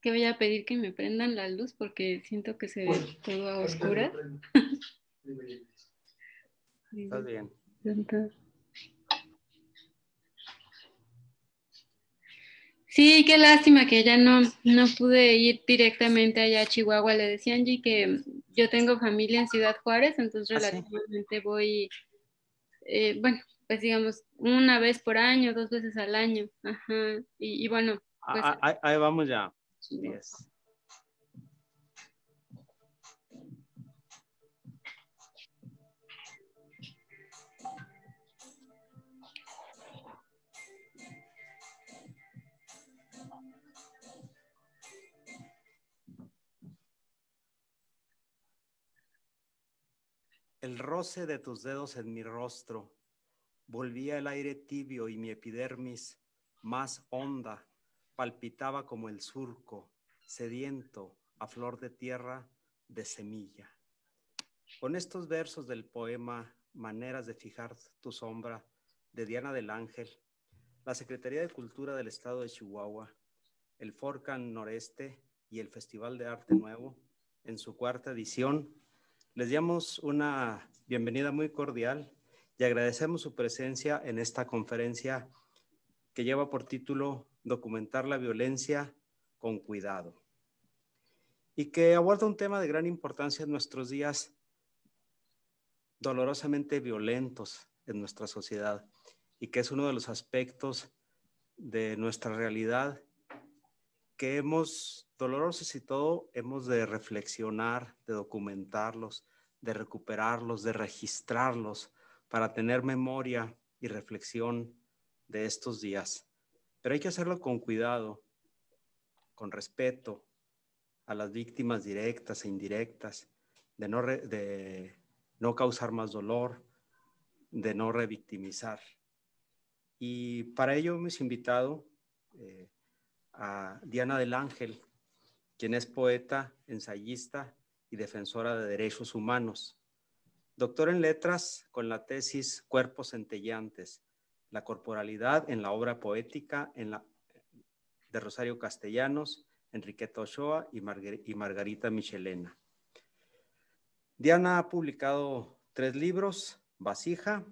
que voy a pedir que me prendan la luz porque siento que se ve todo a oscuras. Estás bien. Sí, qué lástima que ya no pude ir directamente allá a Chihuahua. Le decía Angie que yo tengo familia en Ciudad Juárez, entonces Ah, sí. relativamente voy, bueno, pues digamos, una vez por año, 2 veces al año. Ajá. Y bueno, pues Ahí vamos ya. 10. El roce de tus dedos en mi rostro volvía el aire tibio y mi epidermis, más honda, palpitaba como el surco, sediento, a flor de tierra, de semilla. Con estos versos del poema Maneras de fijar tu sombra, de Diana del Ángel, la Secretaría de Cultura del Estado de Chihuahua, el Forcan Noreste y el Festival de Arte Nuevo, en su cuarta edición, les damos una bienvenida muy cordial y agradecemos su presencia en esta conferencia que lleva por título Documentar la violencia con cuidado y que aborda un tema de gran importancia en nuestros días dolorosamente violentos en nuestra sociedad y que es uno de los aspectos de nuestra realidad que hemos, dolorosos y todo, hemos de reflexionar, de documentarlos, de recuperarlos, de registrarlos para tener memoria y reflexión de estos días. Pero hay que hacerlo con cuidado, con respeto a las víctimas directas e indirectas, de no causar más dolor, de no revictimizar. Y para ello hemos invitado a Diana del Ángel, quien es poeta, ensayista y defensora de derechos humanos. Doctor en letras con la tesis Cuerpos centelleantes, la corporalidad en la obra poética de Rosario Castellanos, Enriqueta Ochoa y Margarita Michelena. Diana ha publicado 3 libros, Vasija,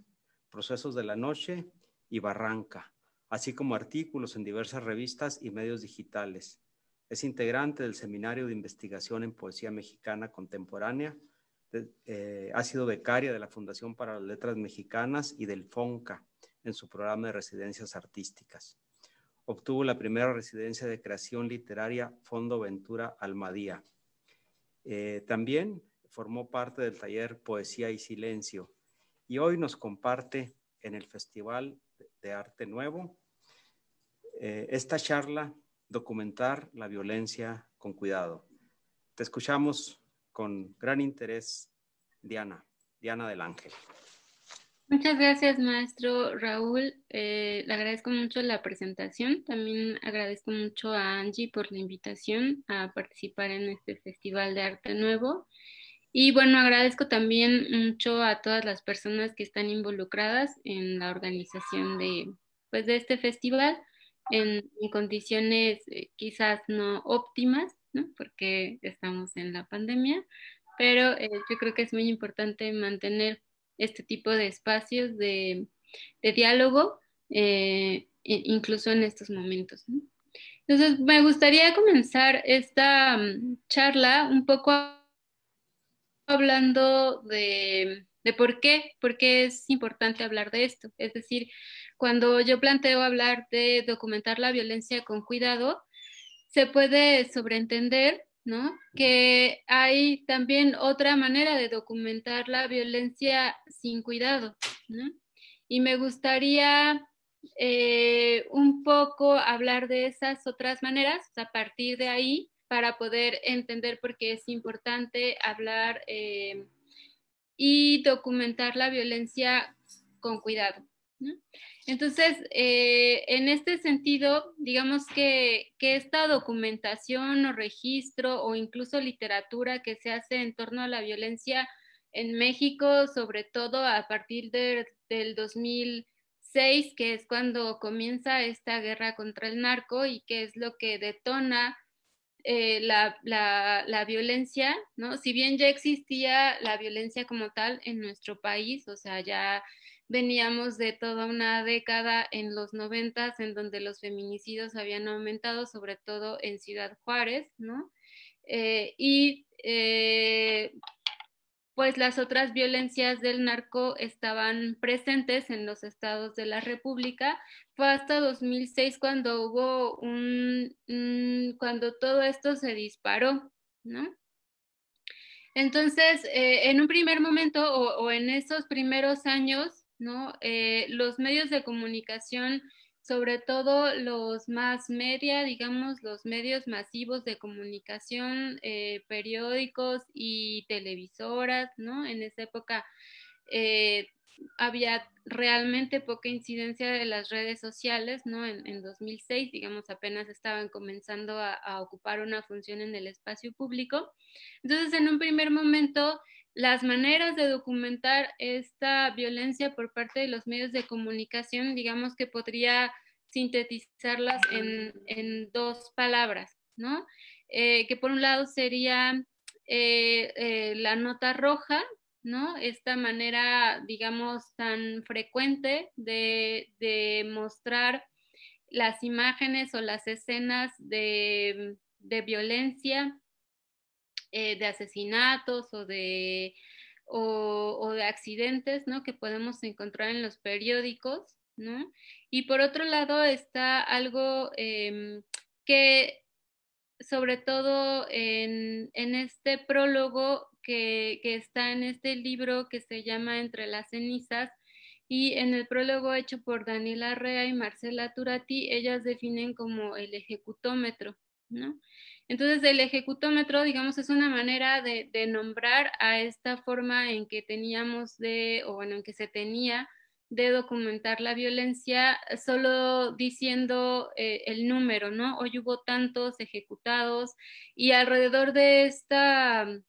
Procesos de la Noche y Barranca, así como artículos en diversas revistas y medios digitales. Es integrante del Seminario de Investigación en Poesía Mexicana Contemporánea, ha sido becaria de la Fundación para las Letras Mexicanas y del FONCA en su programa de residencias artísticas. Obtuvo la primera residencia de creación literaria Fondo Ventura Almadía. También formó parte del taller Poesía y Silencio y hoy nos comparte en el Festival de Arte Nuevo esta charla, Documentar la violencia con cuidado. Te escuchamos con gran interés, Diana del Ángel. muchas gracias, maestro Raúl. Le agradezco mucho la presentación. También agradezco mucho a Angie por la invitación a participar en este Festival de Arte Nuevo. Y bueno, agradezco también mucho a todas las personas que están involucradas en la organización pues, de este festival en condiciones quizás no óptimas, ¿no? Porque estamos en la pandemia, pero yo creo que es muy importante mantener este tipo de espacios de diálogo, incluso en estos momentos, ¿no? Entonces, me gustaría comenzar esta charla un poco hablando de por qué es importante hablar de esto. Es decir, cuando yo planteo hablar de documentar la violencia con cuidado, se puede sobreentender, ¿no? Que hay también otra manera de documentar la violencia sin cuidado, ¿no? Y me gustaría un poco hablar de esas otras maneras a partir de ahí para poder entender por qué es importante hablar y documentar la violencia con cuidado, ¿no? Entonces, en este sentido, digamos que esta documentación o registro o incluso literatura que se hace en torno a la violencia en México, sobre todo a partir del 2006, que es cuando comienza esta guerra contra el narco y que es lo que detona la violencia, ¿no? Si bien ya existía la violencia como tal en nuestro país, o sea, ya veníamos de toda una década en los 90 en donde los feminicidios habían aumentado, sobre todo en Ciudad Juárez, ¿no? Y pues las otras violencias del narco estaban presentes en los estados de la República. Fue hasta 2006 cuando hubo cuando todo esto se disparó, ¿no? Entonces, en un primer momento o en esos primeros años, ¿no? Los medios de comunicación, sobre todo los más media, digamos, los medios masivos de comunicación, periódicos y televisoras, ¿no? En esa época eh, había realmente poca incidencia de las redes sociales, ¿no? En 2006, digamos, apenas estaban comenzando a ocupar una función en el espacio público. Entonces, en un primer momento, las maneras de documentar esta violencia por parte de los medios de comunicación, digamos que podría sintetizarlas dos palabras, ¿no? Que por un lado sería la nota roja, ¿no? Esta manera, digamos, tan frecuente de mostrar las imágenes o las escenas de violencia, de asesinatos o de accidentes, ¿no? Que podemos encontrar en los periódicos, ¿no? Y por otro lado está algo que sobre todo en este prólogo que está en este libro que se llama Entre las cenizas, y en el prólogo hecho por Daniela Rea y Marcela Turati, ellas definen como el ejecutómetro, ¿no? Entonces, el ejecutómetro, digamos, es una manera de nombrar a esta forma en que teníamos o bueno, en que se tenía de documentar la violencia solo diciendo el número, ¿no? Hoy hubo tantos ejecutados y alrededor de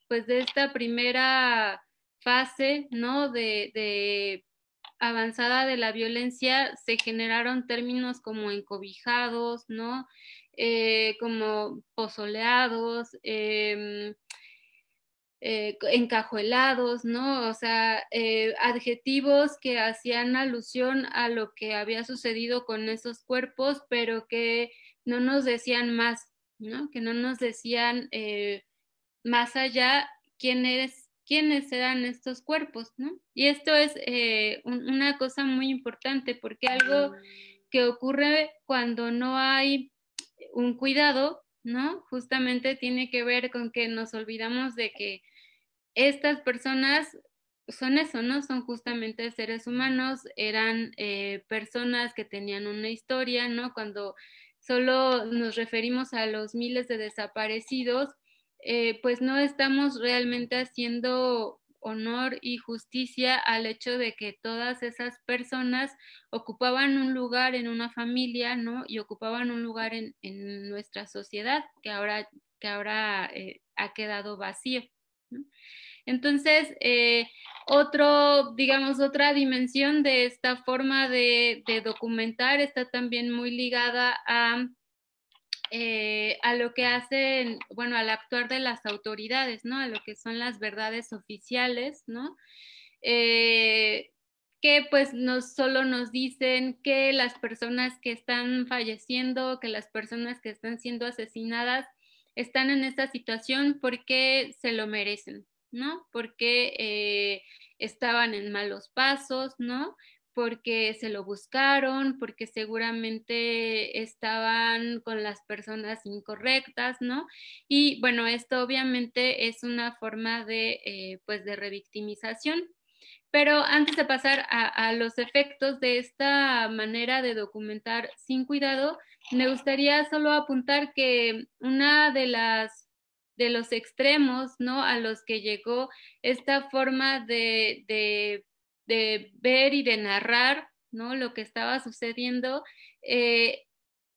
pues de esta primera fase, ¿no? De avanzada de la violencia se generaron términos como encobijados, ¿no? Como pozoleados, encajuelados, ¿no? O sea, adjetivos que hacían alusión a lo que había sucedido con esos cuerpos, pero que no nos decían más, ¿no? Que no nos decían más allá quiénes eran estos cuerpos, ¿no? Y esto es una cosa muy importante porque algo que ocurre cuando no hay un cuidado, ¿no? Justamente tiene que ver con que nos olvidamos de que estas personas son eso, ¿no? Son justamente seres humanos, eran personas que tenían una historia, ¿no? Cuando solo nos referimos a los miles de desaparecidos, pues no estamos realmente haciendo honor y justicia al hecho de que todas esas personas ocupaban un lugar en una familia, ¿no? Y ocupaban un lugar en nuestra sociedad que ahora ha quedado vacío, ¿no? Entonces, digamos, otra dimensión de esta forma de documentar está también muy ligada a lo que hacen, bueno, al actuar de las autoridades, ¿no? A lo que son las verdades oficiales, ¿no? Eh, que pues no solo nos dicen que las personas que están falleciendo, que las personas que están siendo asesinadas están en esta situación porque se lo merecen, ¿no? Porque estaban en malos pasos, ¿no? Porque se lo buscaron, porque seguramente estaban con las personas incorrectas, ¿no? Y bueno, esto obviamente es una forma pues de revictimización. Pero antes de pasar a los efectos de esta manera de documentar sin cuidado, me gustaría solo apuntar que una de los extremos, ¿no? A los que llegó esta forma de ver y de narrar, ¿no? Lo que estaba sucediendo, eh,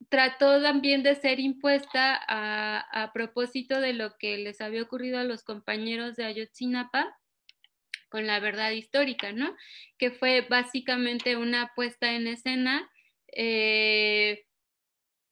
trató también de ser impuesta a propósito de lo que les había ocurrido a los compañeros de Ayotzinapa con la verdad histórica, ¿no? Que fue básicamente una puesta en escena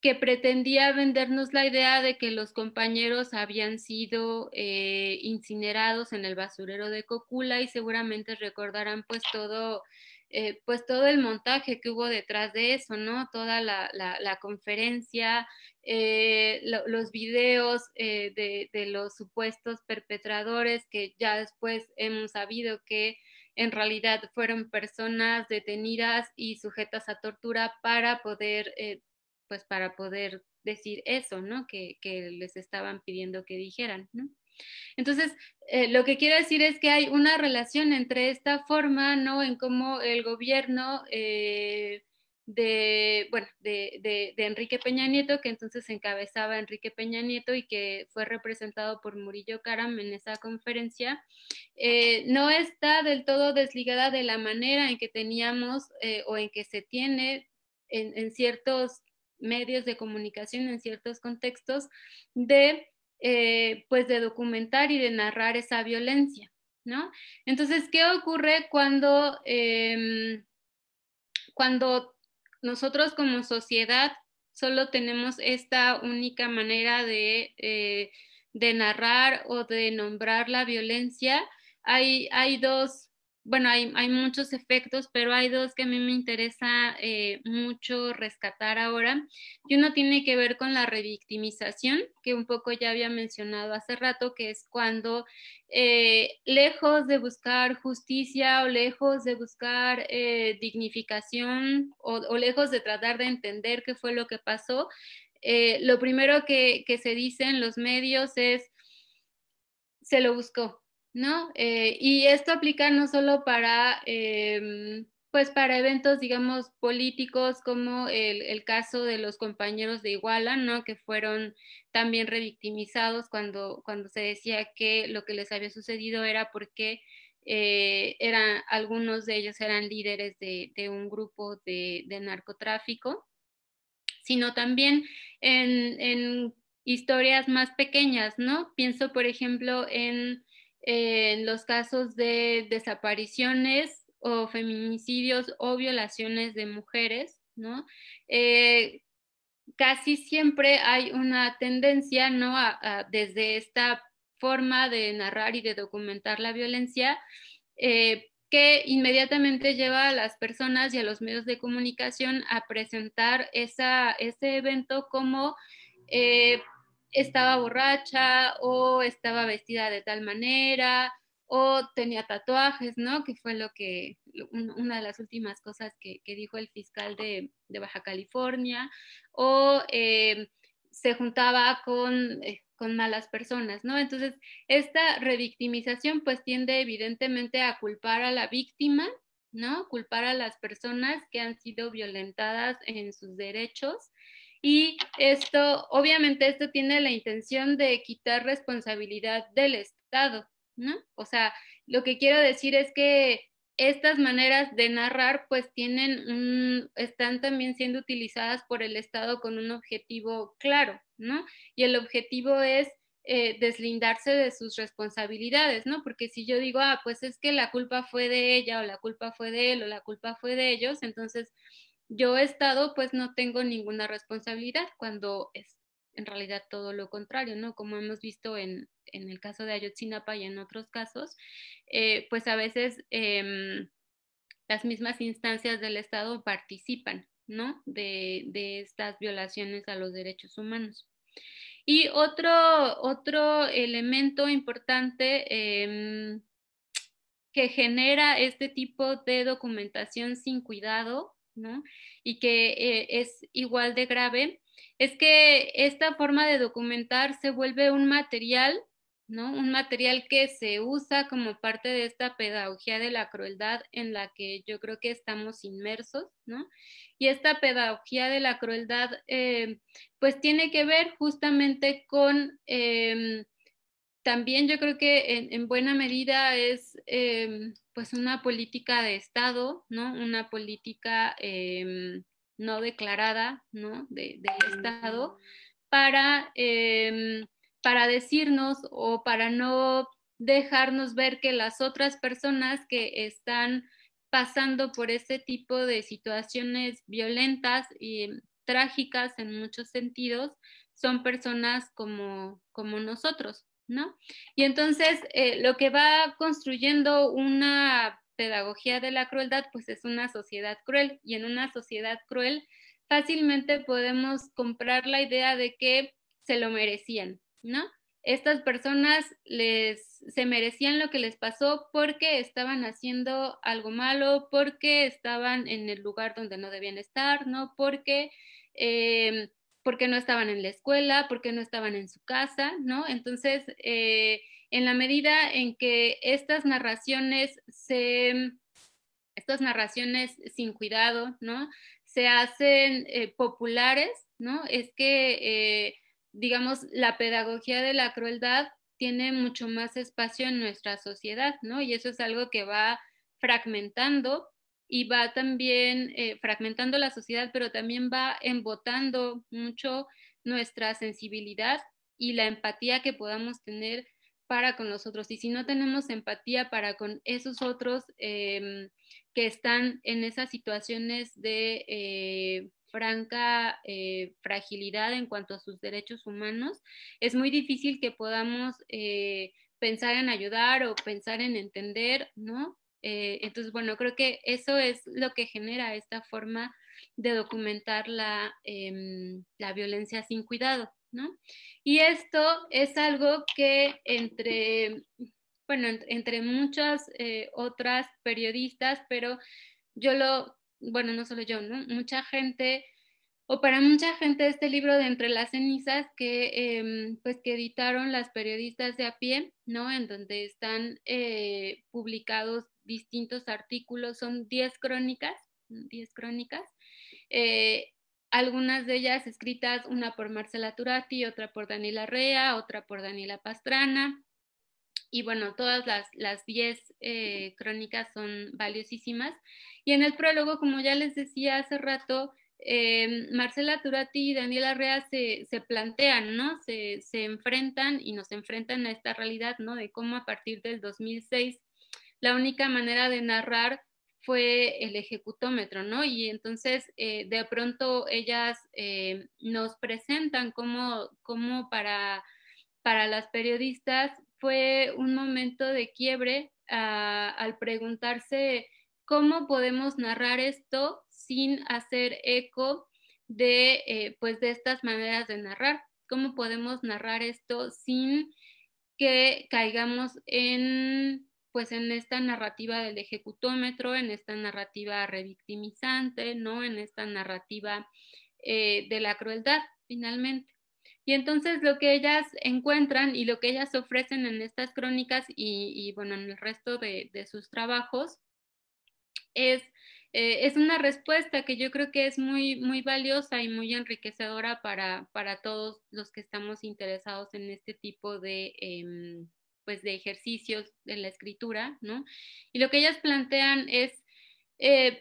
que pretendía vendernos la idea de que los compañeros habían sido incinerados en el basurero de Cocula, y seguramente recordarán pues todo el montaje que hubo detrás de eso, ¿no? Toda la conferencia, los videos de los supuestos perpetradores, que ya después hemos sabido que en realidad fueron personas detenidas y sujetas a tortura para poder decir eso, ¿no? Que les estaban pidiendo que dijeran, ¿no? Entonces, lo que quiero decir es que hay una relación entre esta forma, ¿no? En cómo el gobierno de Enrique Peña Nieto, que entonces encabezaba Enrique Peña Nieto y que fue representado por Murillo Karam en esa conferencia, no está del todo desligada de la manera en que teníamos o en que se tiene en ciertos medios de comunicación, en ciertos contextos, pues de documentar y de narrar esa violencia, ¿no? Entonces, ¿qué ocurre cuando nosotros como sociedad solo tenemos esta única manera de narrar o de nombrar la violencia? Hay dos, bueno, hay muchos efectos, pero hay dos que a mí me interesa mucho rescatar ahora. Y uno tiene que ver con la revictimización, que un poco ya había mencionado hace rato, que es cuando lejos de buscar justicia o lejos de buscar dignificación o lejos de tratar de entender qué fue lo que pasó, lo primero que se dice en los medios es, se lo buscó, ¿no? Y esto aplica no solo pues para eventos, digamos, políticos, como el caso de los compañeros de Iguala, ¿no? Que fueron también revictimizados cuando se decía que lo que les había sucedido era porque algunos de ellos eran líderes de un grupo de narcotráfico, sino también en historias más pequeñas, ¿no? Pienso, por ejemplo, en los casos de desapariciones o feminicidios o violaciones de mujeres, ¿no? Eh, Casi siempre hay una tendencia, ¿no? Desde esta forma de narrar y de documentar la violencia, que inmediatamente lleva a las personas y a los medios de comunicación a presentar ese evento como eh, estaba borracha o estaba vestida de tal manera o tenía tatuajes, ¿no? Que fue una de las últimas cosas que dijo el fiscal de Baja California, o se juntaba con malas personas, ¿no? Entonces, esta revictimización pues tiende evidentemente a culpar a la víctima, ¿no? Culpar a las personas que han sido violentadas en sus derechos. Y obviamente esto tiene la intención de quitar responsabilidad del Estado, ¿no? O sea, lo que quiero decir es que estas maneras de narrar pues están también siendo utilizadas por el Estado con un objetivo claro, ¿no? Y el objetivo es deslindarse de sus responsabilidades, ¿no? Porque si yo digo, pues es que la culpa fue de ella o la culpa fue de él o la culpa fue de ellos, entonces yo Estado pues no tengo ninguna responsabilidad, cuando es en realidad todo lo contrario, ¿no? Como hemos visto en el caso de Ayotzinapa y en otros casos, pues a veces las mismas instancias del Estado participan, ¿no? De estas violaciones a los derechos humanos. Y otro elemento importante que genera este tipo de documentación sin cuidado, ¿no? Y que es igual de grave, es que esta forma de documentar se vuelve un material, ¿no? Un material que se usa como parte de esta pedagogía de la crueldad en la que yo creo que estamos inmersos, ¿no? Y esta pedagogía de la crueldad, pues tiene que ver justamente con también yo creo que en buena medida es pues una política de Estado, ¿no? Una política no declarada, ¿no? Del Estado para, para decirnos o para no dejarnos ver que las otras personas que están pasando por ese tipo de situaciones violentas y trágicas en muchos sentidos, son personas como nosotros, ¿no? Y entonces lo que va construyendo una pedagogía de la crueldad, pues es una sociedad cruel, y en una sociedad cruel fácilmente podemos comprar la idea de que se lo merecían, ¿no? Estas personas se merecían lo que les pasó porque estaban haciendo algo malo, porque estaban en el lugar donde no debían estar, ¿no? Porque no estaban en la escuela, porque no estaban en su casa, ¿no? Entonces, en la medida en que estas narraciones sin cuidado, ¿no? Se hacen populares, ¿no? Es que, digamos, la pedagogía de la crueldad tiene mucho más espacio en nuestra sociedad, ¿no? Y eso es algo que va fragmentando y va también fragmentando la sociedad, pero también va embotando mucho nuestra sensibilidad y la empatía que podamos tener para con los otros. Y si no tenemos empatía para con esos otros que están en esas situaciones de franca fragilidad en cuanto a sus derechos humanos, es muy difícil que podamos pensar en ayudar o pensar en entender, ¿no? Entonces, bueno, creo que eso es lo que genera esta forma de documentar la violencia sin cuidado, ¿no? Y esto es algo que entre muchas otras periodistas, pero bueno, no solo yo, ¿no? Mucha gente, o para mucha gente este libro de Entre las cenizas pues que editaron las periodistas de a pie, ¿no? En donde están publicados distintos artículos, son 10 crónicas, 10 crónicas, eh, algunas de ellas escritas, una por Marcela Turati, otra por Daniela Rea, otra por Daniela Pastrana, y bueno, todas las 10 crónicas son valiosísimas. Y en el prólogo, como ya les decía hace rato, Marcela Turati y Daniela Rea se plantean, ¿no? Se enfrentan y nos enfrentan a esta realidad, ¿no? De cómo a partir del 2006 la única manera de narrar fue el ejecutómetro, ¿no? Y entonces de pronto ellas nos presentan cómo para las periodistas fue un momento de quiebre al preguntarse cómo podemos narrar esto sin hacer eco pues de estas maneras de narrar, cómo podemos narrar esto sin que caigamos pues en esta narrativa del ejecutómetro, en esta narrativa revictimizante, ¿no? En esta narrativa de la crueldad, finalmente. Y entonces lo que ellas encuentran y lo que ellas ofrecen en estas crónicas y bueno, en el resto de sus trabajos es una respuesta que yo creo que es muy, muy valiosa y muy enriquecedora para todos los que estamos interesados en este tipo pues de ejercicios de la escritura, ¿no? Y lo que ellas plantean es,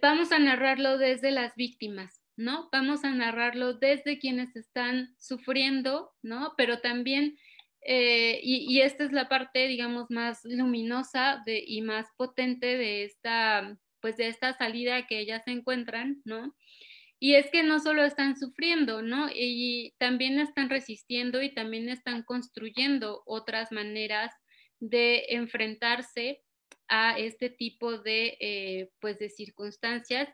vamos a narrarlo desde las víctimas, ¿no? Vamos a narrarlo desde quienes están sufriendo, ¿no? Pero también, y esta es la parte, digamos, más luminosa y más potente pues de esta salida que ellas se encuentran, ¿no? Y es que no solo están sufriendo, ¿no? Y también están resistiendo y también están construyendo otras maneras de enfrentarse a este tipo pues de circunstancias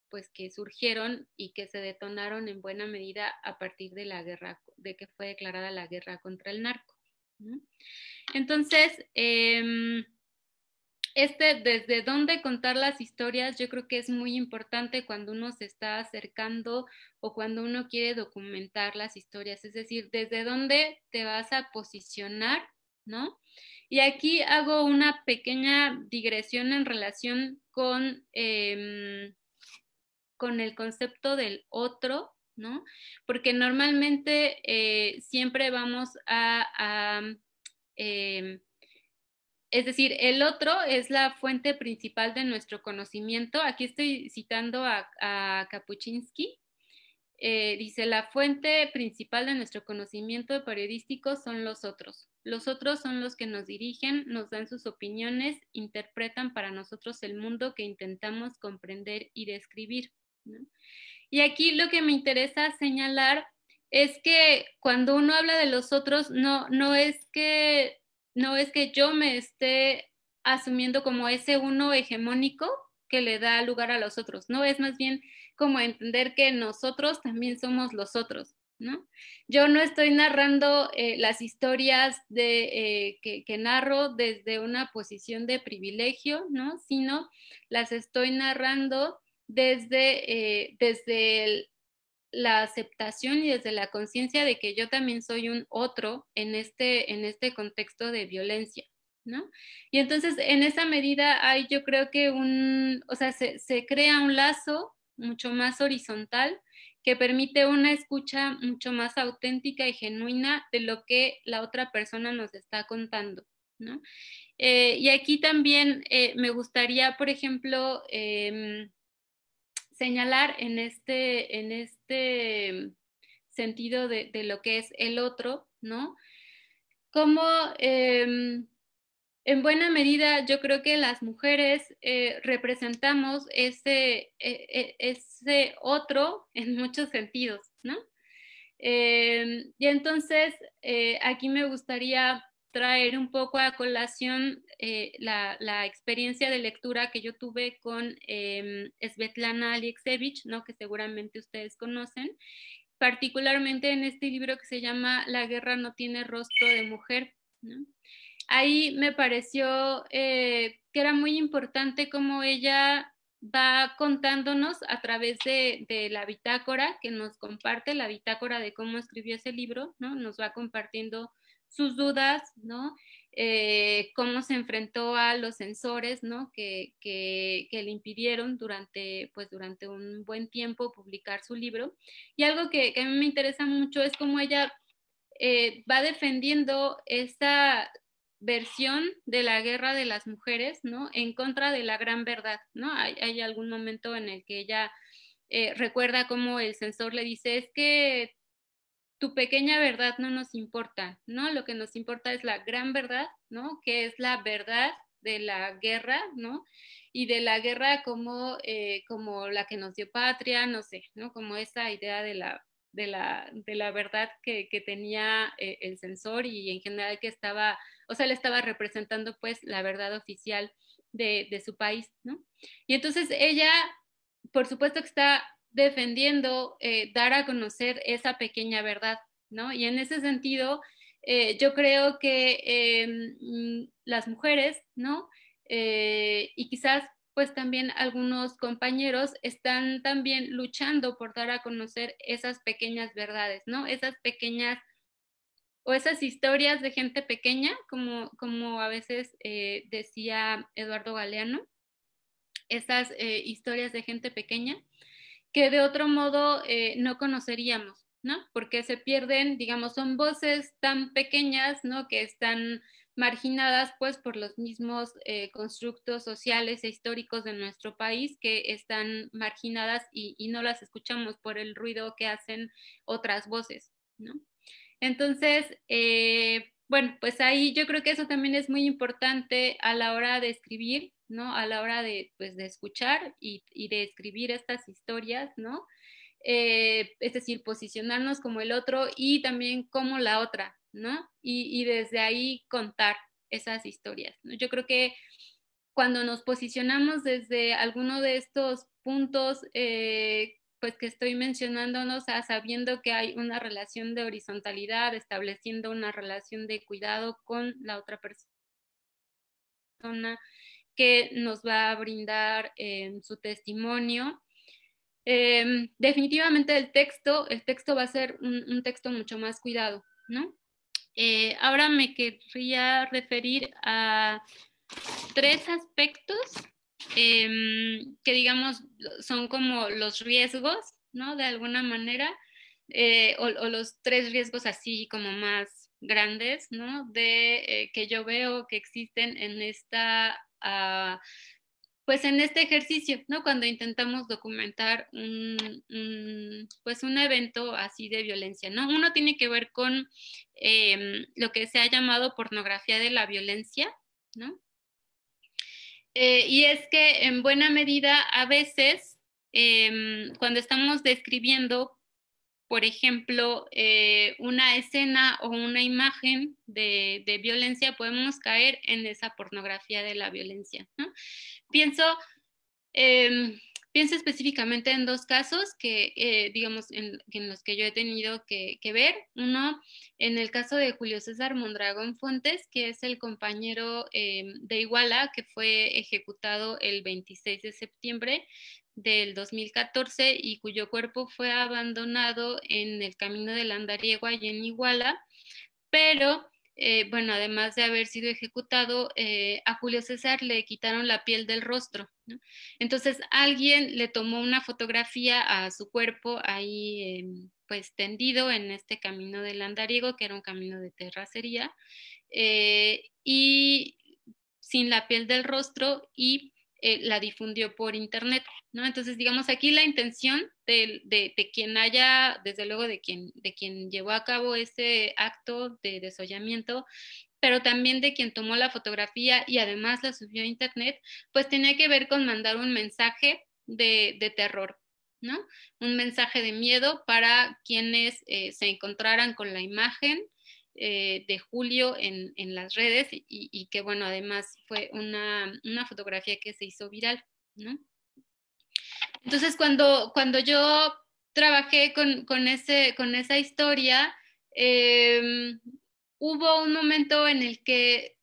pues que surgieron y que se detonaron en buena medida a partir de la guerra, de que fue declarada la guerra contra el narco, ¿no? Entonces, desde dónde contar las historias, yo creo que es muy importante cuando uno se está acercando o cuando uno quiere documentar las historias, es decir, desde dónde te vas a posicionar, ¿no? Y aquí hago una pequeña digresión en relación con el concepto del otro, ¿no? Porque normalmente siempre vamos es decir, el otro es la fuente principal de nuestro conocimiento. Aquí estoy citando a Kapuczynski. Dice, la fuente principal de nuestro conocimiento periodístico son los otros. Los otros son los que nos dirigen, nos dan sus opiniones, interpretan para nosotros el mundo que intentamos comprender y describir, ¿no? Y aquí lo que me interesa señalar es que cuando uno habla de los otros, no es que yo me esté asumiendo como ese uno hegemónico que le da lugar a los otros, no, es más bien como entender que nosotros también somos los otros, ¿no? Yo no estoy narrando las historias que narro desde una posición de privilegio, ¿no? Sino las estoy narrando desde la aceptación y desde la conciencia de que yo también soy un otro en este contexto de violencia, ¿no? Y entonces en esa medida hay, yo creo que o sea, se crea un lazo mucho más horizontal que permite una escucha mucho más auténtica y genuina de lo que la otra persona nos está contando, ¿no? Y aquí también me gustaría, por ejemplo, señalar en este sentido de lo que es el otro, ¿no? Como en buena medida yo creo que las mujeres representamos ese otro en muchos sentidos, ¿no? Y entonces aquí me gustaría traer un poco a colación la experiencia de lectura que yo tuve con Svetlana Alexievich, ¿no? Que seguramente ustedes conocen, particularmente en este libro que se llama La guerra no tiene rostro de mujer, ¿no? Ahí me pareció que era muy importante cómo ella va contándonos a través de la bitácora que nos comparte, la bitácora de cómo escribió ese libro, ¿no? Nos va compartiendo sus dudas, ¿no? Cómo se enfrentó a los censores, ¿no? Que le impidieron durante un buen tiempo publicar su libro. Y algo que a mí me interesa mucho es cómo ella va defendiendo esa versión de la guerra de las mujeres, ¿no? En contra de la gran verdad, ¿no? Hay algún momento en el que ella recuerda cómo el censor le dice, es que tu pequeña verdad no nos importa, ¿no? Lo que nos importa es la gran verdad, ¿no? Que es la verdad de la guerra, ¿no? Y de la guerra como la que nos dio patria, no sé, ¿no? Como esa idea de la verdad que tenía el censor y en general que estaba, o sea, le estaba representando pues la verdad oficial de su país, ¿no? Y entonces ella, por supuesto que está defendiendo dar a conocer esa pequeña verdad, ¿no? Y en ese sentido, yo creo que las mujeres, ¿no? Y quizás pues también algunos compañeros están también luchando por dar a conocer esas pequeñas verdades, ¿no? Esas pequeñas o esas historias de gente pequeña, como a veces decía Eduardo Galeano, esas historias de gente pequeña que de otro modo no conoceríamos, ¿no? Porque se pierden, digamos, son voces tan pequeñas, ¿no? Que están marginadas pues por los mismos constructos sociales e históricos de nuestro país que están marginadas y no las escuchamos por el ruido que hacen otras voces, ¿no? Entonces, bueno, pues ahí yo creo que eso también es muy importante a la hora de escribir, ¿no? A la hora pues, de escuchar y de escribir estas historias, ¿no? Es decir, posicionarnos como el otro y también como la otra, ¿no? Y desde ahí contar esas historias, ¿no? Yo creo que cuando nos posicionamos desde alguno de estos puntos, pues que estoy mencionándonos, sabiendo que hay una relación de horizontalidad, estableciendo una relación de cuidado con la otra persona que nos va a brindar su testimonio. Definitivamente el texto va a ser un texto mucho más cuidado, ¿no? Ahora me querría referir a tres aspectos que digamos son como los riesgos, ¿no? De alguna manera, o los tres riesgos así como más grandes, ¿no? Que yo veo que existen en pues en este ejercicio, ¿no? Cuando intentamos documentar pues un evento así de violencia, ¿no? Uno tiene que ver con lo que se ha llamado pornografía de la violencia, ¿no? Y es que en buena medida a veces cuando estamos describiendo, por ejemplo, una escena o una imagen de violencia, podemos caer en esa pornografía de la violencia, ¿no? Pienso, eh, pienso específicamente en dos casos que, digamos, en los que yo he tenido que ver. Uno, en el caso de Julio César Mondragón Fuentes, que es el compañero de Iguala, que fue ejecutado el 26 de septiembre del 2014 y cuyo cuerpo fue abandonado en el camino del Andariego, allí en Iguala, pero bueno, además de haber sido ejecutado, a Julio César le quitaron la piel del rostro, ¿no? Entonces alguien le tomó una fotografía a su cuerpo ahí pues tendido en este camino del Andariego, que era un camino de terracería, y sin la piel del rostro, y la difundió por internet, ¿no? Entonces, digamos, aquí la intención de quien haya, desde luego de quien llevó a cabo ese acto de desollamiento, pero también de quien tomó la fotografía y además la subió a internet, pues tenía que ver con mandar un mensaje de terror, ¿no? Un mensaje de miedo para quienes se encontraran con la imagen de Julio en las redes y que, bueno, además fue una fotografía que se hizo viral, ¿no? Entonces, cuando yo trabajé con esa historia, eh, hubo un momento en el que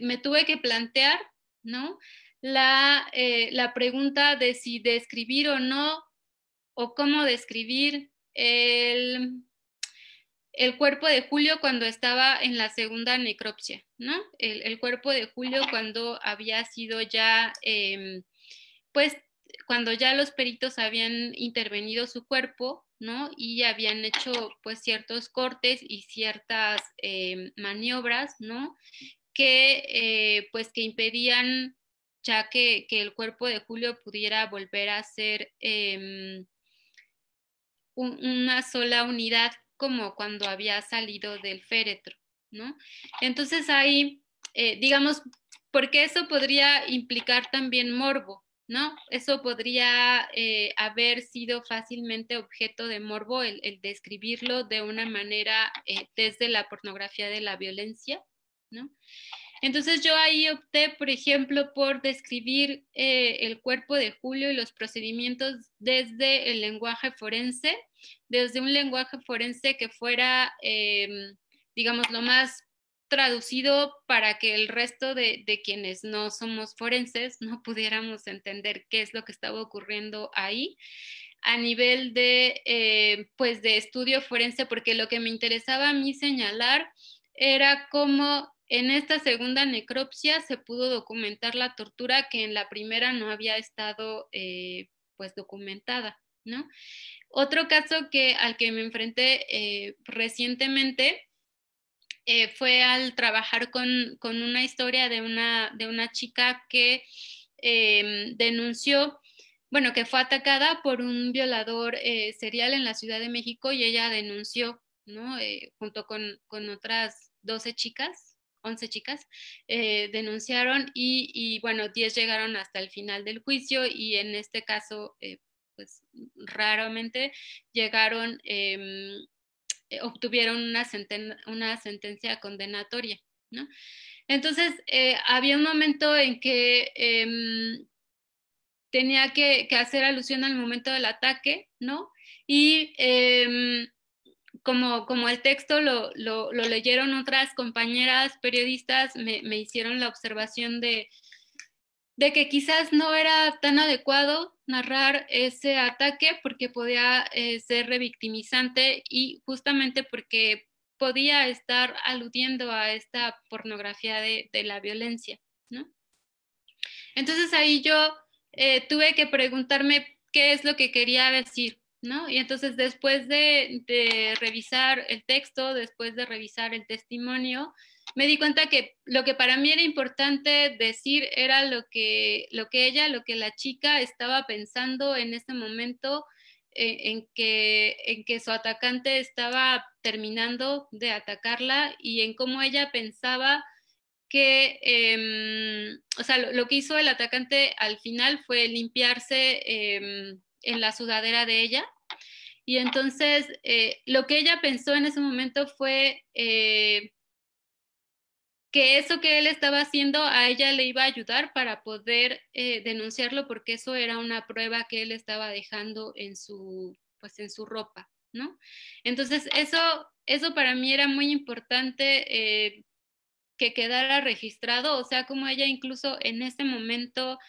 me tuve que plantear, ¿no? La pregunta de si describir o no, o cómo describir el cuerpo de Julio cuando estaba en la segunda necropsia, ¿no? El cuerpo de Julio cuando había sido ya, pues, cuando ya los peritos habían intervenido su cuerpo, ¿no? Y habían hecho, pues, ciertos cortes y ciertas maniobras, ¿no? Que, pues, que impedían ya que el cuerpo de Julio pudiera volver a ser una sola unidad como cuando había salido del féretro, ¿no? Entonces ahí, digamos, porque eso podría implicar también morbo, ¿no? Eso podría haber sido fácilmente objeto de morbo, el describirlo de una manera desde la pornografía de la violencia, ¿no? Entonces yo ahí opté, por ejemplo, por describir el cuerpo de Julio y los procedimientos desde el lenguaje forense, desde un lenguaje forense que fuera, digamos, lo más traducido para que el resto de quienes no somos forenses no pudiéramos entender qué es lo que estaba ocurriendo ahí a nivel pues de estudio forense, porque lo que me interesaba a mí señalar era cómo en esta segunda necropsia se pudo documentar la tortura que en la primera no había estado pues documentada, ¿no? Otro caso al que me enfrenté recientemente fue al trabajar con una historia de una chica que denunció, bueno, que fue atacada por un violador serial en la Ciudad de México y ella denunció, ¿no? Junto con otras 12 chicas, 11 chicas, denunciaron bueno, 10 llegaron hasta el final del juicio y en este caso, pues raramente llegaron, obtuvieron una sentencia condenatoria, ¿no? Entonces, había un momento en que tenía que hacer alusión al momento del ataque, ¿no? Y como el texto lo leyeron otras compañeras periodistas, me hicieron la observación de que quizás no era tan adecuado narrar ese ataque porque podía ser revictimizante y justamente porque podía estar aludiendo a esta pornografía de la violencia, ¿no? Entonces ahí yo tuve que preguntarme qué es lo que quería decir, ¿no? Y entonces después de revisar el texto, después de revisar el testimonio, me di cuenta que lo que para mí era importante decir era lo que la chica estaba pensando en ese momento en que su atacante estaba terminando de atacarla y en cómo ella pensaba que, o sea, lo que hizo el atacante al final fue limpiarse en la sudadera de ella. Y entonces lo que ella pensó en ese momento fue que eso que él estaba haciendo a ella le iba a ayudar para poder denunciarlo, porque eso era una prueba que él estaba dejando en su, pues en su ropa, ¿no? Entonces eso para mí era muy importante que quedara registrado, o sea, como ella incluso en ese momento,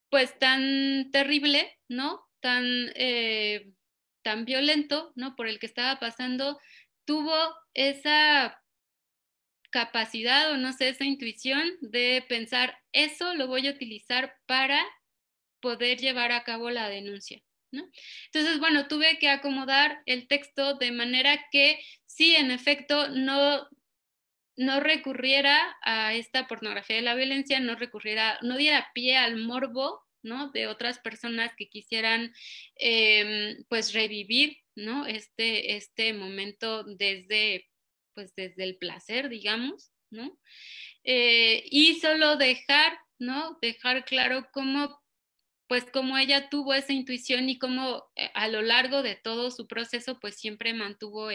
pues tan terrible, ¿no? Tan violento, ¿no? Por el que estaba pasando, tuvo esa capacidad o no sé, esa intuición de pensar, eso lo voy a utilizar para poder llevar a cabo la denuncia, ¿no? Entonces, bueno, tuve que acomodar el texto de manera que sí, en efecto, no recurriera a esta pornografía de la violencia, no diera pie al morbo, ¿no? De otras personas que quisieran, pues, revivir, ¿no? Este momento pues, desde el placer, digamos, ¿no? Y solo dejar, ¿no? Dejar claro cómo, pues, cómo ella tuvo esa intuición y cómo a lo largo de todo su proceso, pues, siempre mantuvo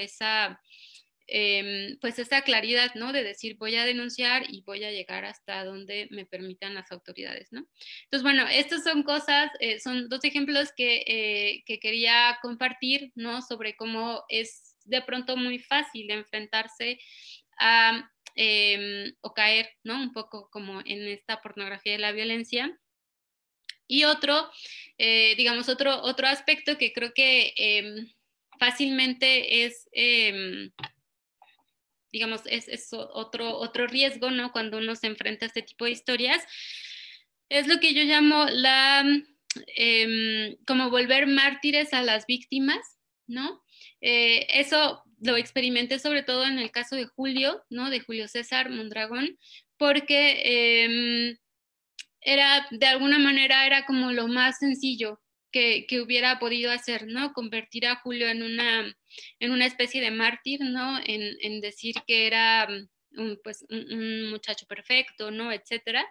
pues esa claridad, ¿no? De decir, voy a denunciar y voy a llegar hasta donde me permitan las autoridades, ¿no? Entonces, bueno, estas son cosas, son dos ejemplos que quería compartir, ¿no? Sobre cómo es de pronto muy fácil enfrentarse a o caer, ¿no? Un poco como en esta pornografía de la violencia. Y digamos, otro aspecto que creo que fácilmente digamos, es otro riesgo, ¿no? Cuando uno se enfrenta a este tipo de historias, es lo que yo llamo como volver mártires a las víctimas, ¿no? Eso lo experimenté sobre todo en el caso de Julio, ¿no? De Julio César Mondragón, porque de alguna manera era como lo más sencillo que hubiera podido hacer, ¿no? Convertir a Julio en una especie de mártir, ¿no? En decir que era pues, un muchacho perfecto, ¿no? Etcétera.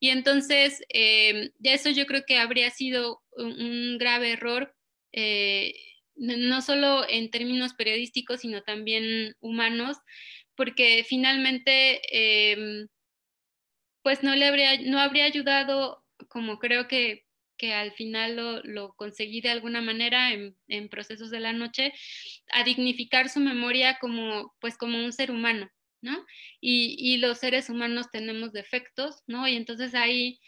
Y entonces, de eso yo creo que habría sido un grave error, no solo en términos periodísticos, sino también humanos, porque finalmente pues no habría ayudado, como creo que al final lo conseguí de alguna manera en Procesos de la Noche, a dignificar su memoria como, pues como un ser humano, ¿no? Y los seres humanos tenemos defectos, ¿no? Y entonces ahí,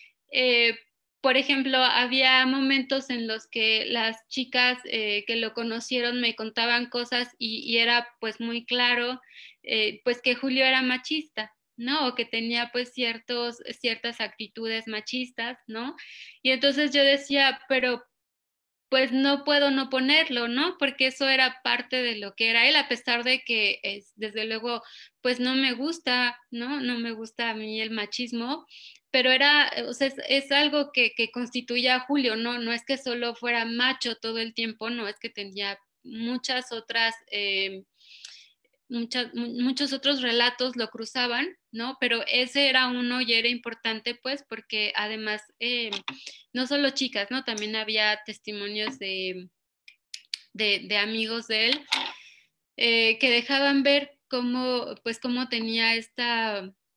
por ejemplo, había momentos en los que las chicas que lo conocieron me contaban cosas y era pues muy claro, pues que Julio era machista, ¿no? O que tenía pues ciertas actitudes machistas, ¿no? Y entonces yo decía, pero pues no puedo no ponerlo, ¿no? Porque eso era parte de lo que era él, a pesar de que desde luego, pues no me gusta, ¿no? No me gusta a mí el machismo, pero o sea, es algo que constituía a Julio, ¿no? No es que solo fuera macho todo el tiempo, no, es que tenía muchas otras muchos otros relatos lo cruzaban, ¿no? Pero ese era uno y era importante, pues, porque además, no solo chicas, ¿no? También había testimonios de amigos de él que dejaban ver pues, cómo tenía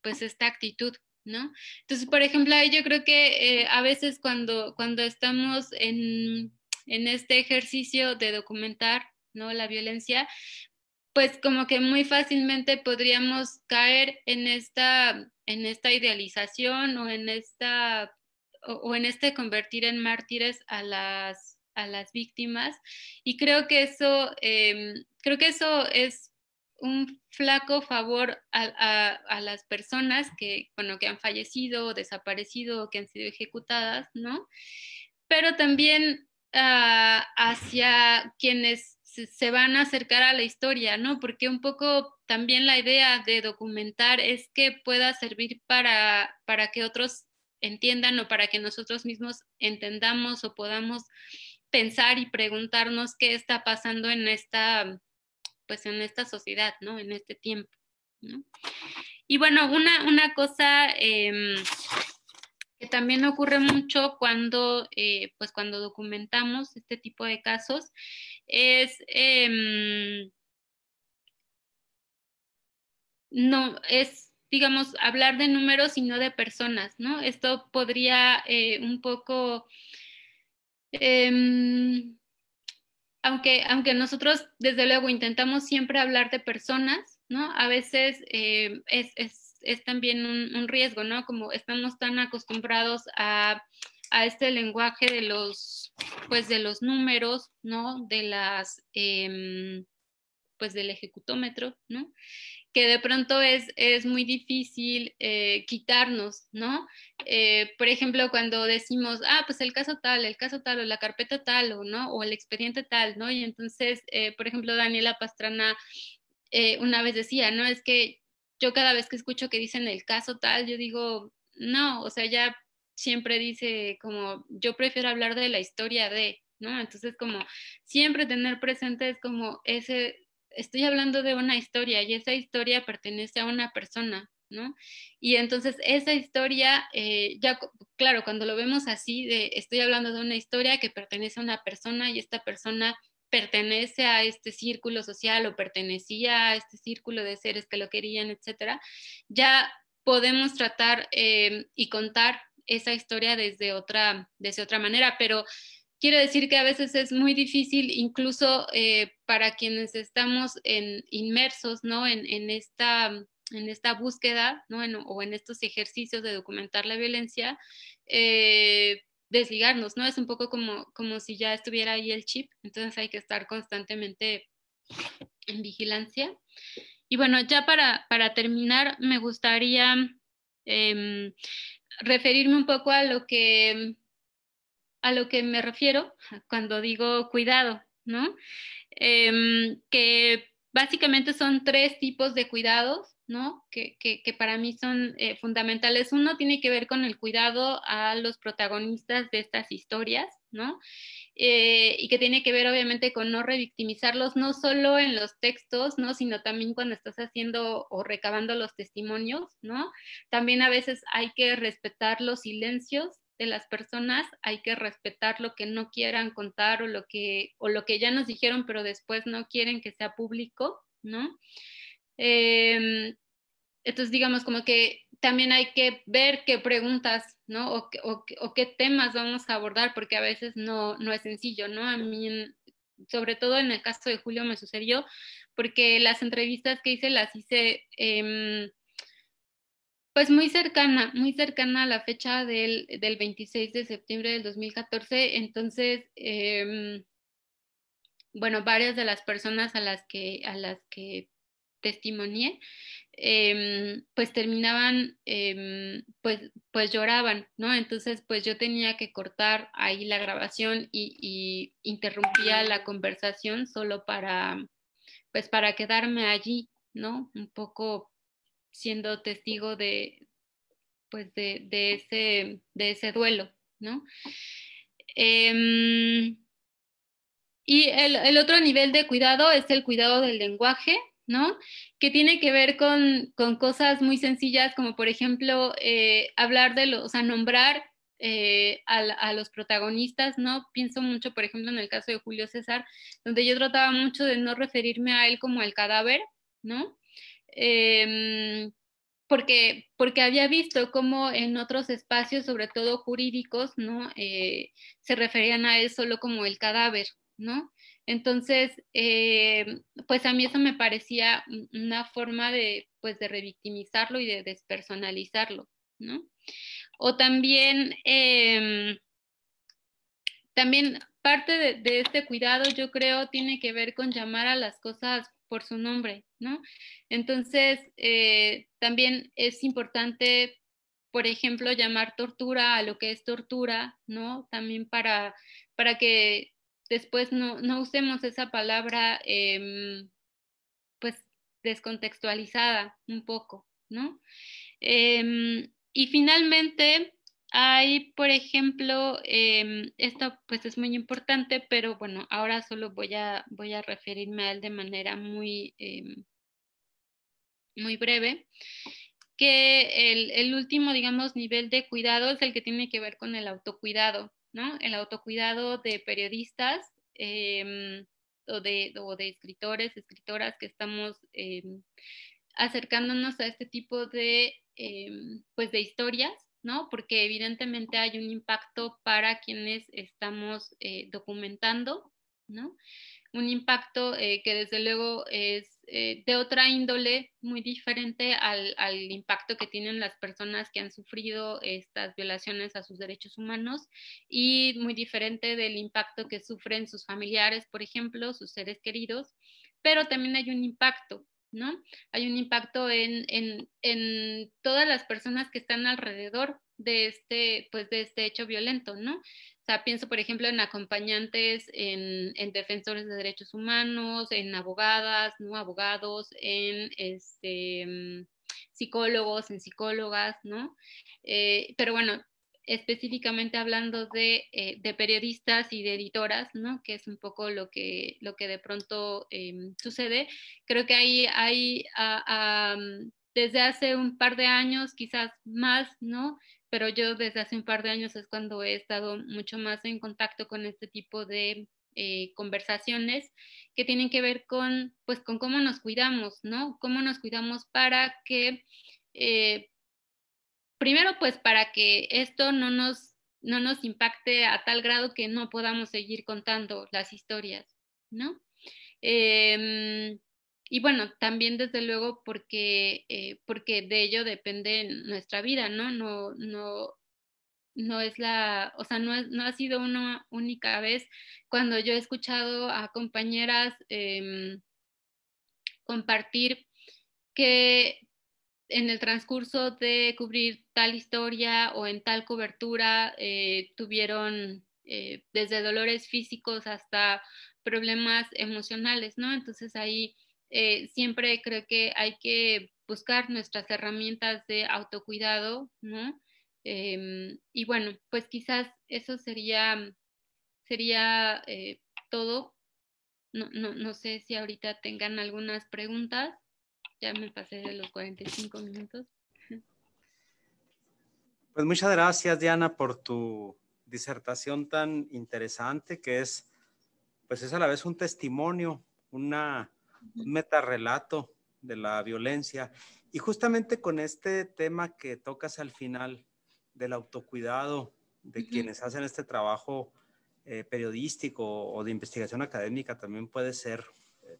pues, esta actitud, ¿no? Entonces, por ejemplo, ahí yo creo que a veces cuando estamos en este ejercicio de documentar, ¿no? La violencia, pues como que muy fácilmente podríamos caer en esta idealización o en este convertir en mártires a las víctimas. Y creo que eso es un flaco favor a las personas bueno, que han fallecido, desaparecido o que han sido ejecutadas, ¿no? Pero también hacia quienes se van a acercar a la historia, ¿no? Porque un poco también la idea de documentar es que pueda servir para que otros entiendan o para que nosotros mismos entendamos o podamos pensar y preguntarnos qué está pasando pues en esta sociedad, ¿no? En este tiempo, ¿no? Y bueno, una cosa que también ocurre mucho cuando, pues cuando documentamos este tipo de casos, es, no, es, digamos, hablar de números y no de personas, ¿no? Esto podría un poco, em, aunque nosotros desde luego intentamos siempre hablar de personas, ¿no? A veces es también un riesgo, ¿no? Como estamos tan acostumbrados a este lenguaje de los, pues de los números, ¿no? De las, pues del ejecutómetro, ¿no? Que de pronto es muy difícil quitarnos, ¿no? Por ejemplo, cuando decimos, ah, pues el caso tal, o la carpeta tal, o no, o el expediente tal, ¿no? Y entonces, por ejemplo, Daniela Pastrana una vez decía, ¿no? Es que yo cada vez que escucho que dicen el caso tal, yo digo, no, o sea, ya siempre dice como, yo prefiero hablar de la historia de, ¿no? Entonces, como siempre tener presente es como ese, estoy hablando de una historia y esa historia pertenece a una persona, ¿no? Y entonces esa historia, ya, claro, cuando lo vemos así, de estoy hablando de una historia que pertenece a una persona y esta persona pertenece a este círculo social o pertenecía a este círculo de seres que lo querían, etcétera, ya podemos tratar y contar esa historia desde otra manera, pero quiero decir que a veces es muy difícil, incluso para quienes estamos inmersos, ¿no? En esta búsqueda, ¿no? O en estos ejercicios de documentar la violencia, desligarnos, ¿no? Es un poco como si ya estuviera ahí el chip, entonces hay que estar constantemente en vigilancia. Y bueno, ya para terminar, me gustaría eh, referirme un poco a lo que me refiero cuando digo cuidado, ¿no? Que básicamente son tres tipos de cuidados, ¿no? Que para mí son fundamentales. Uno tiene que ver con el cuidado a los protagonistas de estas historias, ¿no? Y que tiene que ver obviamente con no revictimizarlos, no solo en los textos, ¿no? Sino también cuando estás haciendo o recabando los testimonios, ¿no? También a veces hay que respetar los silencios de las personas, hay que respetar lo que no quieran contar o lo que ya nos dijeron, pero después no quieren que sea público, ¿no? Entonces, digamos, como que también hay que ver qué preguntas, ¿no? O qué temas vamos a abordar, porque a veces no es sencillo, ¿no? A mí, sobre todo en el caso de Julio, me sucedió, porque las entrevistas que hice las hice, pues muy cercana a la fecha del 26 de septiembre del 2014. Entonces, bueno, varias de las personas a las que testimonié, pues terminaban, pues lloraban, ¿no? Entonces, pues yo tenía que cortar ahí la grabación y interrumpía la conversación solo pues para quedarme allí, ¿no? Un poco siendo testigo pues de ese duelo, ¿no? Eh, y el otro nivel de cuidado es el cuidado del lenguaje, ¿no? Que tiene que ver con cosas muy sencillas, como por ejemplo hablar o sea, nombrar a los protagonistas, ¿no? Pienso mucho, por ejemplo, en el caso de Julio César, donde yo trataba mucho de no referirme a él como el cadáver, ¿no? Porque había visto cómo en otros espacios, sobre todo jurídicos, ¿no? Se referían a él solo como el cadáver, ¿no? Entonces, pues a mí eso me parecía una forma pues de revictimizarlo y de despersonalizarlo, ¿no? O también, también parte de este cuidado, yo creo, tiene que ver con llamar a las cosas por su nombre, ¿no? Entonces, también es importante, por ejemplo, llamar tortura a lo que es tortura, ¿no? También para que después no usemos esa palabra, pues, descontextualizada un poco, ¿no? Y finalmente, hay, por ejemplo, esto pues es muy importante, pero bueno, ahora solo voy a referirme a él de manera muy breve. que el último, digamos, nivel de cuidado es el que tiene que ver con el autocuidado, ¿no? El autocuidado de periodistas o de escritores, escritoras que estamos acercándonos a este tipo de, pues de historias, ¿no? Porque evidentemente hay un impacto para quienes estamos documentando, ¿no? Un impacto que desde luego es de otra índole, muy diferente al impacto que tienen las personas que han sufrido estas violaciones a sus derechos humanos y muy diferente del impacto que sufren sus familiares, por ejemplo, sus seres queridos, pero también hay un impacto, ¿no? Hay un impacto en todas las personas que están alrededor de pues, de este hecho violento, ¿no? O sea, pienso, por ejemplo, en acompañantes, en defensores de derechos humanos, en abogadas, ¿no? Abogados, en psicólogos, en psicólogas, ¿no? Pero bueno, específicamente hablando de periodistas y de editoras, ¿no? Que es un poco lo que de pronto sucede. Creo que hay desde hace un par de años, quizás más, ¿no? Pero yo desde hace un par de años es cuando he estado mucho más en contacto con este tipo de conversaciones que tienen que ver con, pues, con cómo nos cuidamos, ¿no? Cómo nos cuidamos para que, primero, pues, para que esto no nos impacte a tal grado que no podamos seguir contando las historias, ¿no? Eh, y bueno, también desde luego porque de ello depende nuestra vida, ¿no? No es o sea, no ha sido una única vez cuando yo he escuchado a compañeras compartir que en el transcurso de cubrir tal historia o en tal cobertura tuvieron desde dolores físicos hasta problemas emocionales, ¿no? Entonces ahí siempre creo que hay que buscar nuestras herramientas de autocuidado, ¿no? Y bueno, pues quizás eso sería todo. No sé si ahorita tengan algunas preguntas. Ya me pasé de los 45 minutos. Pues muchas gracias, Diana, por tu disertación tan interesante que es, pues es a la vez un testimonio, un metarrelato de la violencia. Y justamente con este tema que tocas al final del autocuidado de quienes hacen este trabajo periodístico o de investigación académica, también puede ser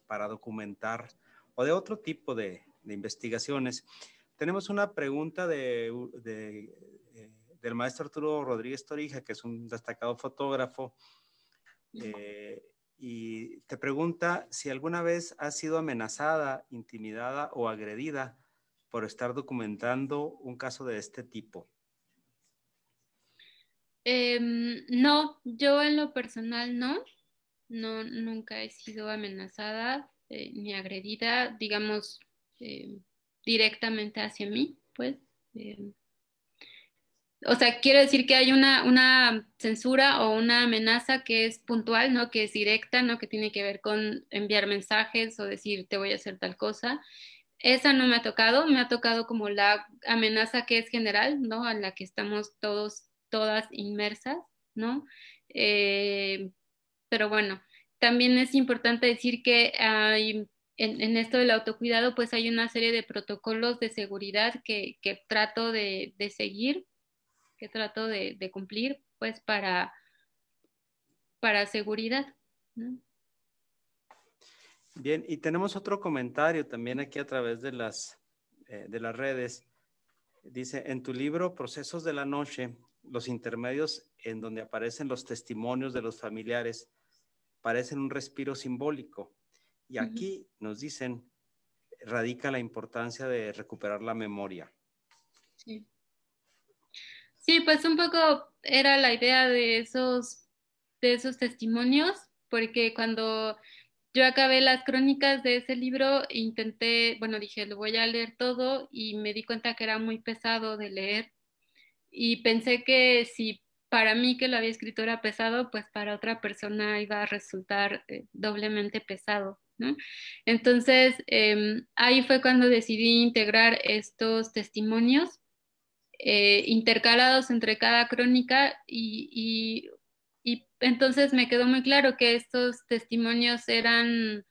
para documentar o de otro tipo de investigaciones. Tenemos una pregunta del maestro Arturo Rodríguez Torija, que es un destacado fotógrafo, y te pregunta si alguna vez has sido amenazada, intimidada o agredida por estar documentando un caso de este tipo. No, yo en lo personal nunca he sido amenazada ni agredida, digamos, directamente hacia mí, pues. Eh, o sea, quiero decir que hay una censura o una amenaza que es puntual, ¿no? Que es directa, ¿no? Que tiene que ver con enviar mensajes o decir te voy a hacer tal cosa. Esa no me ha tocado como la amenaza que es general, ¿no? A la que estamos todas inmersas, ¿no? Eh, pero bueno, también es importante decir que en esto del autocuidado, pues hay una serie de protocolos de seguridad que trato de seguir, que trato de cumplir, pues para seguridad, ¿no? Bien, y tenemos otro comentario también aquí a través de las redes. Dice, en tu libro Procesos de la Noche, los intermedios en donde aparecen los testimonios de los familiares parecen un respiro simbólico. Y aquí nos dicen, radica la importancia de recuperar la memoria. Sí. Sí, pues un poco era la idea de esos testimonios, porque cuando yo acabé las crónicas de ese libro, intenté, bueno, dije, lo voy a leer todo y me di cuenta que era muy pesado de leer y pensé que si para mí que lo había escrito era pesado, pues para otra persona iba a resultar doblemente pesado, ¿no? Entonces, ahí fue cuando decidí integrar estos testimonios intercalados entre cada crónica y entonces me quedó muy claro que estos testimonios eran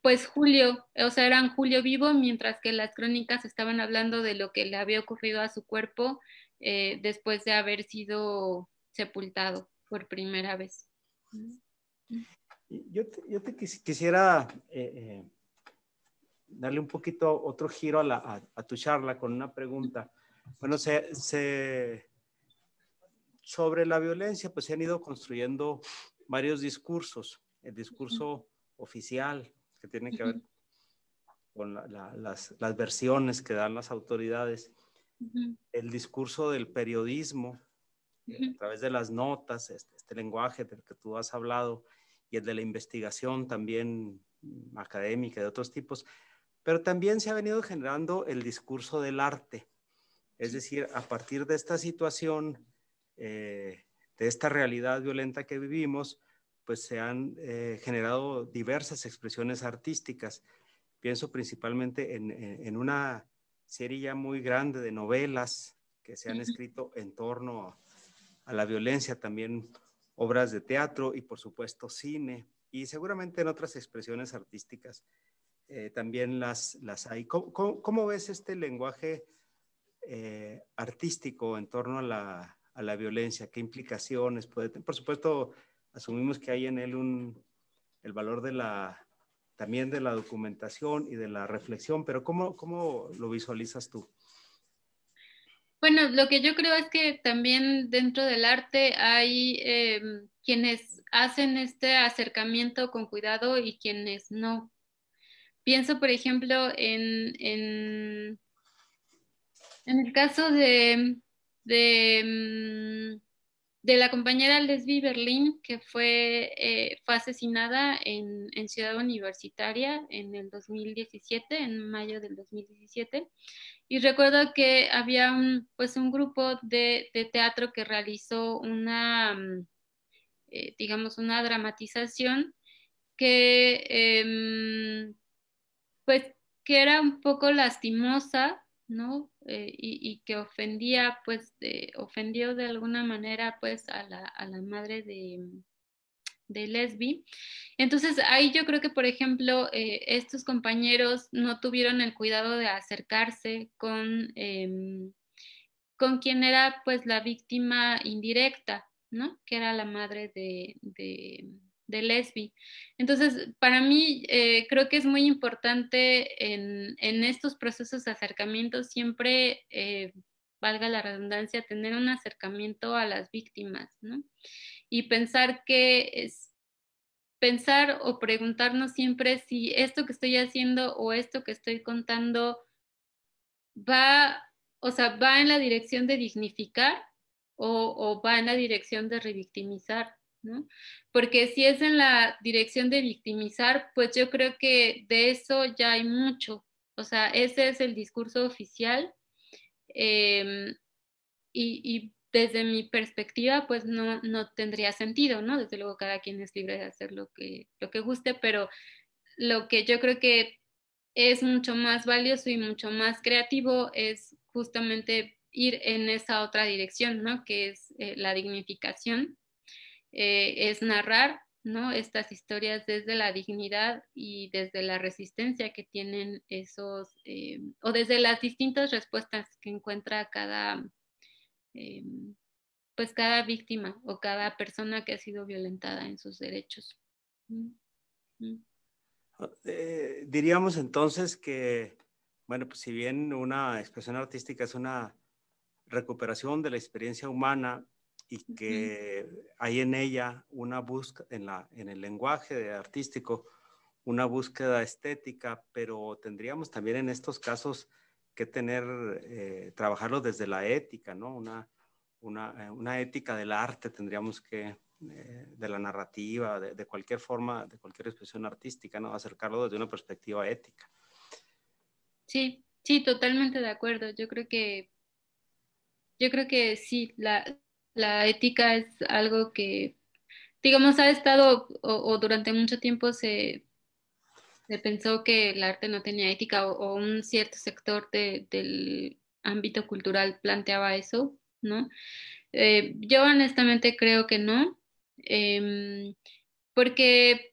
pues Julio, o sea, eran Julio vivo, mientras que las crónicas estaban hablando de lo que le había ocurrido a su cuerpo después de haber sido sepultado por primera vez. Quisiera darle un poquito otro giro a tu charla con una pregunta. Bueno, sobre la violencia, pues se han ido construyendo varios discursos. El discurso oficial, que tiene que ver con las versiones que dan las autoridades. El discurso del periodismo, a través de las notas, este lenguaje del que tú has hablado, y el de la investigación también académica de otros tipos. Pero también se ha venido generando el discurso del arte. Es decir, a partir de esta situación, de esta realidad violenta que vivimos, pues se han generado diversas expresiones artísticas. Pienso principalmente en una serie ya muy grande de novelas que se han escrito en torno a la violencia, también obras de teatro y por supuesto cine, y seguramente en otras expresiones artísticas también las hay. ¿Cómo ves este lenguaje artístico en torno a la violencia? ¿Qué implicaciones puede tener? Por supuesto, asumimos que hay en él el valor también de la documentación y de la reflexión, pero ¿cómo lo visualizas tú? Bueno, lo que yo creo es que también dentro del arte hay quienes hacen este acercamiento con cuidado y quienes no. Pienso, por ejemplo, en el caso de, de la compañera Leslie Berlin, que fue asesinada en Ciudad Universitaria en el 2017, en mayo del 2017. Y recuerdo que había pues un grupo de teatro que realizó digamos, una dramatización que, pues, que era un poco lastimosa, ¿no? Y que ofendía, pues, ofendió de alguna manera, pues, a la madre de Lesbi. Entonces, ahí yo creo que, por ejemplo, estos compañeros no tuvieron el cuidado de acercarse con quien era pues la víctima indirecta, ¿no? Que era la madre de Lesbi. Entonces, para mí creo que es muy importante en estos procesos de acercamiento siempre, valga la redundancia, tener un acercamiento a las víctimas, ¿no? Y pensar que es pensar o preguntarnos siempre si esto que estoy haciendo o esto que estoy contando va, o sea, va en la dirección de dignificar o va en la dirección de revictimizar, ¿no? Porque si es en la dirección de victimizar, pues yo creo que de eso ya hay mucho. O sea, ese es el discurso oficial eh, y desde mi perspectiva, pues no tendría sentido, ¿no? Desde luego cada quien es libre de hacer lo que guste, pero lo que yo creo que es mucho más valioso y mucho más creativo es justamente ir en esa otra dirección, ¿no? Que es la dignificación, es narrar, ¿no? Estas historias desde la dignidad y desde la resistencia que tienen o desde las distintas respuestas que encuentra eh, pues cada víctima o cada persona que ha sido violentada en sus derechos. Mm, mm. Diríamos entonces que, bueno, pues si bien una expresión artística es una recuperación de la experiencia humana y que hay en ella una búsqueda, en el lenguaje artístico, una búsqueda estética, pero tendríamos también en estos casos que trabajarlo desde la ética, ¿no? Una ética del arte tendríamos que, de la narrativa, de cualquier forma, de cualquier expresión artística, ¿no? Acercarlo desde una perspectiva ética. Sí, sí, totalmente de acuerdo. Yo creo que sí, la ética es algo que, digamos, ha estado o durante mucho tiempo Se pensó que el arte no tenía ética o un cierto sector del ámbito cultural planteaba eso, ¿no? Yo honestamente creo que no, em, porque,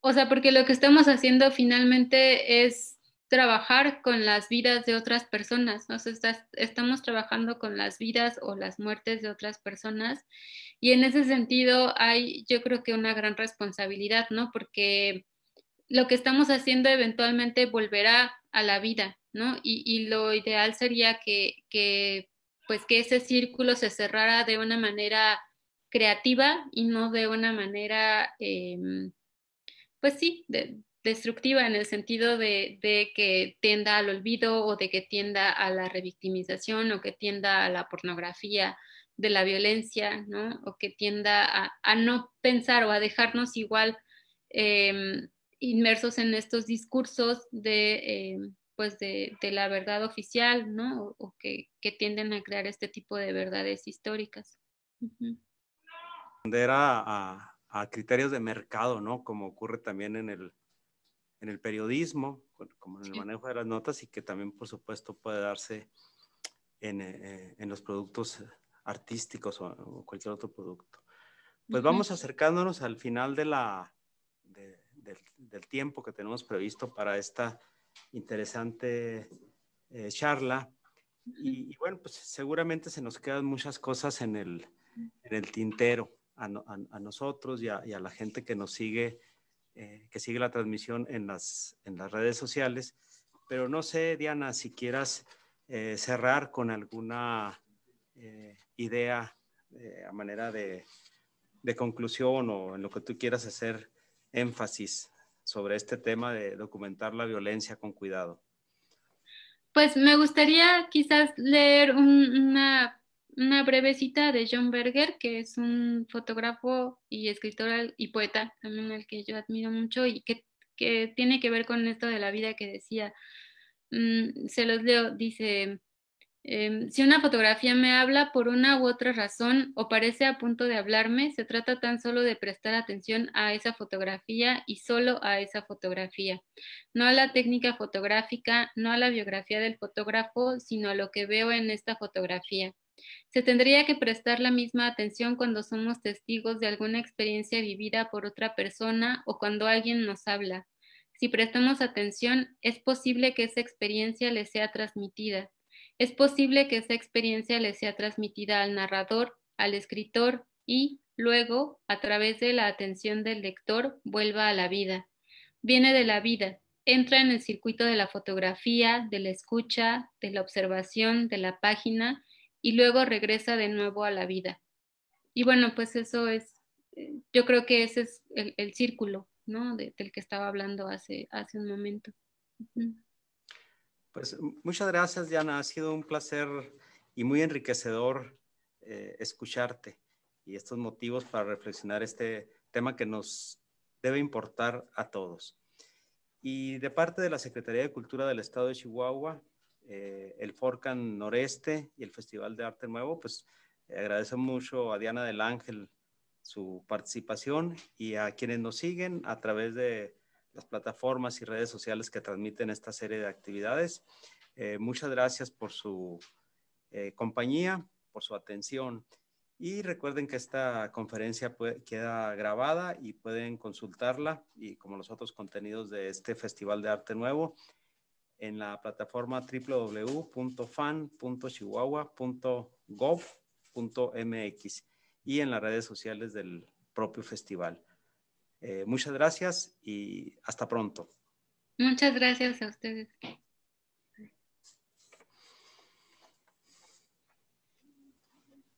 o sea, porque lo que estamos haciendo finalmente es trabajar con las vidas de otras personas, ¿no? O sea, estamos trabajando con las vidas o las muertes de otras personas y en ese sentido hay, yo creo que una gran responsabilidad, ¿no? Porque lo que estamos haciendo eventualmente volverá a la vida, ¿no? Y lo ideal sería pues que ese círculo se cerrara de una manera creativa y no de una manera, pues sí, destructiva en el sentido de que tienda al olvido o de que tienda a la revictimización o que tienda a la pornografía de la violencia, ¿no? O que tienda a no pensar o a dejarnos igual eh, inmersos en estos discursos pues de la verdad oficial, ¿no? O que tienden a crear este tipo de verdades históricas. Uh-huh. Responder a criterios de mercado, ¿no? Como ocurre también en el periodismo, como en el Sí. manejo de las notas y que también, por supuesto, puede darse en los productos artísticos o cualquier otro producto. Pues Uh-huh. vamos acercándonos al final del tiempo que tenemos previsto para esta interesante charla. Y bueno, pues seguramente se nos quedan muchas cosas en el tintero a nosotros y a la gente que nos sigue, que sigue la transmisión en las redes sociales. Pero no sé, Diana, si quieras cerrar con alguna idea a manera de conclusión o en lo que tú quieras hacer énfasis sobre este tema de documentar la violencia con cuidado. Pues me gustaría quizás leer una breve cita de John Berger, que es un fotógrafo y escritor y poeta también al que yo admiro mucho y que tiene que ver con esto de la vida que decía. Se los leo, dice, si una fotografía me habla por una u otra razón o parece a punto de hablarme, se trata tan solo de prestar atención a esa fotografía y solo a esa fotografía, no a la técnica fotográfica, no a la biografía del fotógrafo, sino a lo que veo en esta fotografía. Se tendría que prestar la misma atención cuando somos testigos de alguna experiencia vivida por otra persona o cuando alguien nos habla. Si prestamos atención, es posible que esa experiencia le sea transmitida. Es posible que esa experiencia le sea transmitida al narrador, al escritor y, luego, a través de la atención del lector, vuelva a la vida. Viene de la vida, entra en el circuito de la fotografía, de la escucha, de la observación, de la página y luego regresa de nuevo a la vida. Y bueno, pues eso es, yo creo que ese es el círculo, ¿no? Del que estaba hablando hace un momento. Uh-huh. Pues muchas gracias, Diana. Ha sido un placer y muy enriquecedor escucharte y estos motivos para reflexionar este tema que nos debe importar a todos. Y de parte de la Secretaría de Cultura del Estado de Chihuahua, el Forcan Noreste y el Festival de Arte Nuevo, pues agradezco mucho a Diana del Ángel su participación y a quienes nos siguen a través de las plataformas y redes sociales que transmiten esta serie de actividades. Muchas gracias por su compañía, por su atención. Y recuerden que esta conferencia queda grabada y pueden consultarla, y como los otros contenidos de este Festival de Arte Nuevo, en la plataforma www.fan.chihuahua.gov.mx y en las redes sociales del propio festival. Muchas gracias y hasta pronto. Muchas gracias a ustedes.